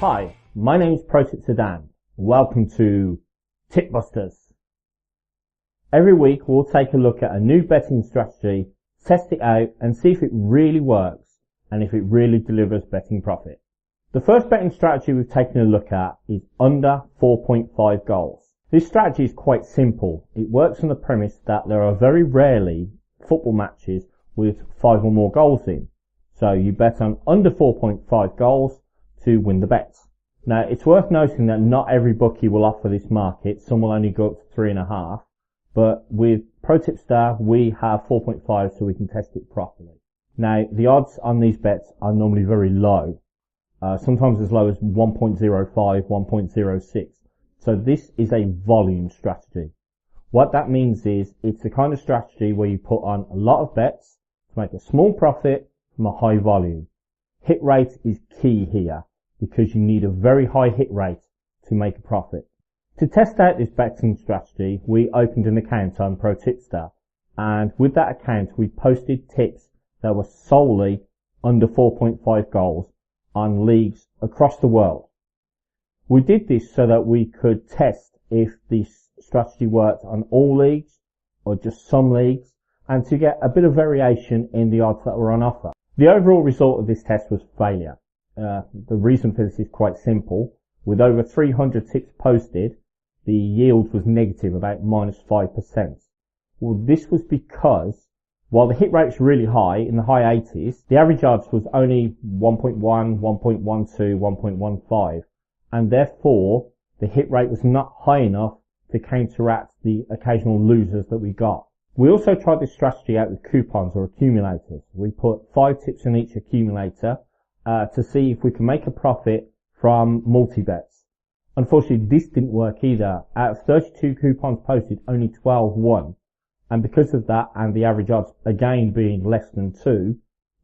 Hi, my name is ProTipster Dan. Welcome to Tipbusters. Every week we'll take a look at a new betting strategy, test it out and see if it really works and if it really delivers betting profit. The first betting strategy we've taken a look at is under 4.5 goals. This strategy is quite simple. It works on the premise that there are very rarely football matches with 5 or more goals in. So you bet on under 4.5 goals to win the bet. Now, it's worth noting that not every bookie will offer this market. Some will only go up to 3.5. But with ProTipster, we have 4.5 so we can test it properly. Now, the odds on these bets are normally very low. Sometimes as low as 1.05, 1.06. So this is a volume strategy. What that means is it's the kind of strategy where you put on a lot of bets to make a small profit from a high volume. Hit rate is key here, because you need a very high hit rate to make a profit. To test out this betting strategy, we opened an account on ProTipster, and with that account we posted tips that were solely under 4.5 goals on leagues across the world. We did this so that we could test if this strategy worked on all leagues or just some leagues, and to get a bit of variation in the odds that were on offer. The overall result of this test was failure. The reason for this is quite simple. With over 300 tips posted, the yield was negative, about -5%. Well, this was because while the hit rate's really high, in the high 80s, the average odds was only 1.1, 1.12, 1.15, and therefore the hit rate was not high enough to counteract the occasional losers that we got. We also tried this strategy out with coupons or accumulators. We put 5 tips in each accumulator to see if we can make a profit from multi-bets. Unfortunately, this didn't work either. Out of 32 coupons posted, only 12 won. And because of that, and the average odds again being less than 2,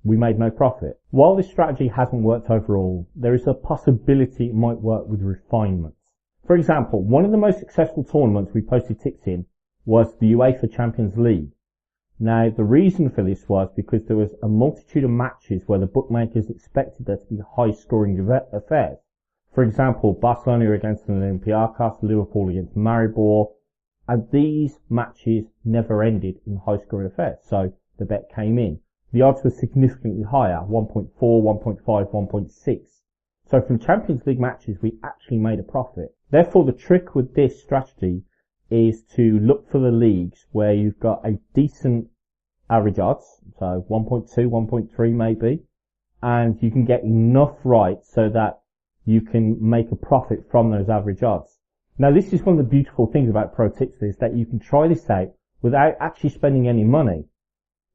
we made no profit. While this strategy hasn't worked overall, there is a possibility it might work with refinements. For example, one of the most successful tournaments we posted tips in was the UEFA Champions League. Now, the reason for this was because there was a multitude of matches where the bookmakers expected there to be high-scoring affairs. For example, Barcelona against Olympiacos, Liverpool against Maribor, and these matches never ended in high-scoring affairs, so the bet came in. The odds were significantly higher, 1.4, 1.5, 1.6. So from Champions League matches, we actually made a profit. Therefore, the trick with this strategy is to look for the leagues where you've got a decent average odds, so 1.2, 1.3 maybe, and you can get enough right so that you can make a profit from those average odds. Now, this is one of the beautiful things about ProTipster, is that you can try this out without actually spending any money.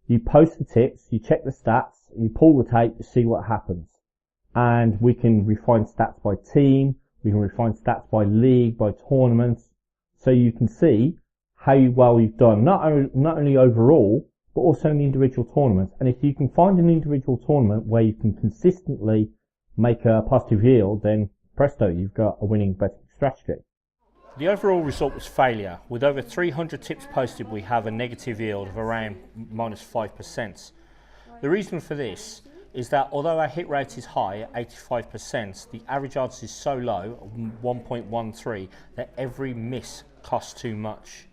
You post the tips, you check the stats, you pull the tape to see what happens. And we can refine stats by team, we can refine stats by league, by tournaments, so you can see how well you've done, not only overall, but also in the individual tournaments. And if you can find an individual tournament where you can consistently make a positive yield, then presto, you've got a winning betting strategy. The overall result was failure. With over 300 tips posted, we have a negative yield of around -5%. The reason for this is that although our hit rate is high at 85%, the average odds is so low, 1.13, that every miss costs too much.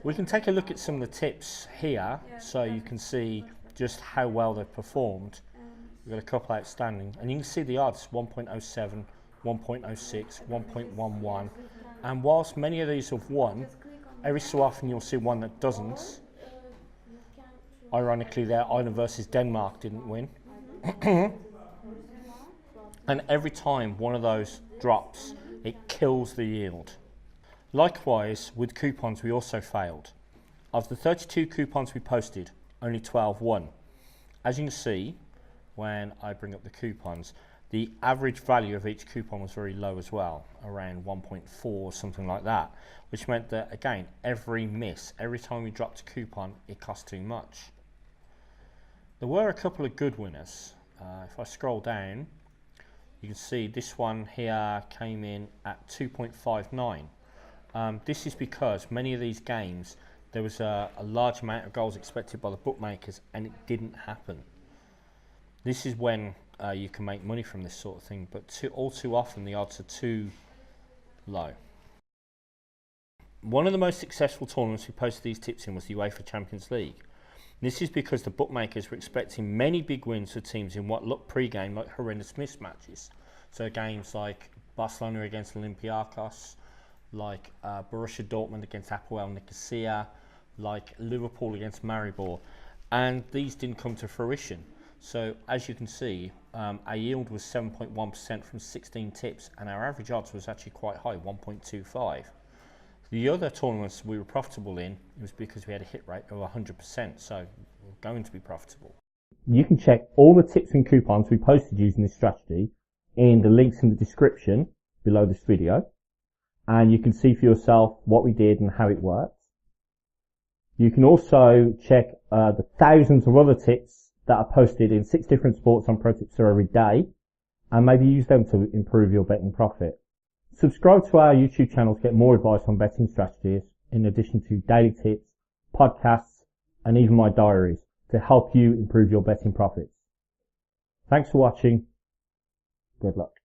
We can take a look at some of the tips here so you can see just how well they've performed. We've got a couple outstanding, and you can see the odds 1.07, 1.06, 1.11, and whilst many of these have won, every so often you'll see one that doesn't. Ironically there, Ireland versus Denmark didn't win. And every time one of those drops, it kills the yield. Likewise, with coupons, we also failed. Of the 32 coupons we posted, only 12 won. As you can see, when I bring up the coupons, the average value of each coupon was very low as well, around 1.4, something like that, which meant that, again, every miss, every time we dropped a coupon, it cost too much. There were a couple of good winners. If I scroll down, you can see this one here came in at 2.59. This is because many of these games, there was a large amount of goals expected by the bookmakers and it didn't happen. This is when you can make money from this sort of thing, but all too often the odds are too low. One of the most successful tournaments we posted these tips in was the UEFA Champions League. This is because the bookmakers were expecting many big wins for teams in what looked pre-game like horrendous mismatches. So games like Barcelona against Olympiacos, like Borussia Dortmund against Apoel Nicosia, like Liverpool against Maribor, and these didn't come to fruition. So as you can see, our yield was 7.1% from 16 tips, and our average odds was actually quite high, 1.25. The other tournaments we were profitable in, it was because we had a hit rate of 100%, so we're going to be profitable. You can check all the tips and coupons we posted using this strategy in the links in the description below this video, and you can see for yourself what we did and how it works. You can also check the thousands of other tips that are posted in 6 different sports on ProTipster every day, and maybe use them to improve your betting profit. Subscribe to our YouTube channel to get more advice on betting strategies, in addition to daily tips, podcasts, and even my diaries to help you improve your betting profits. Thanks for watching. Good luck.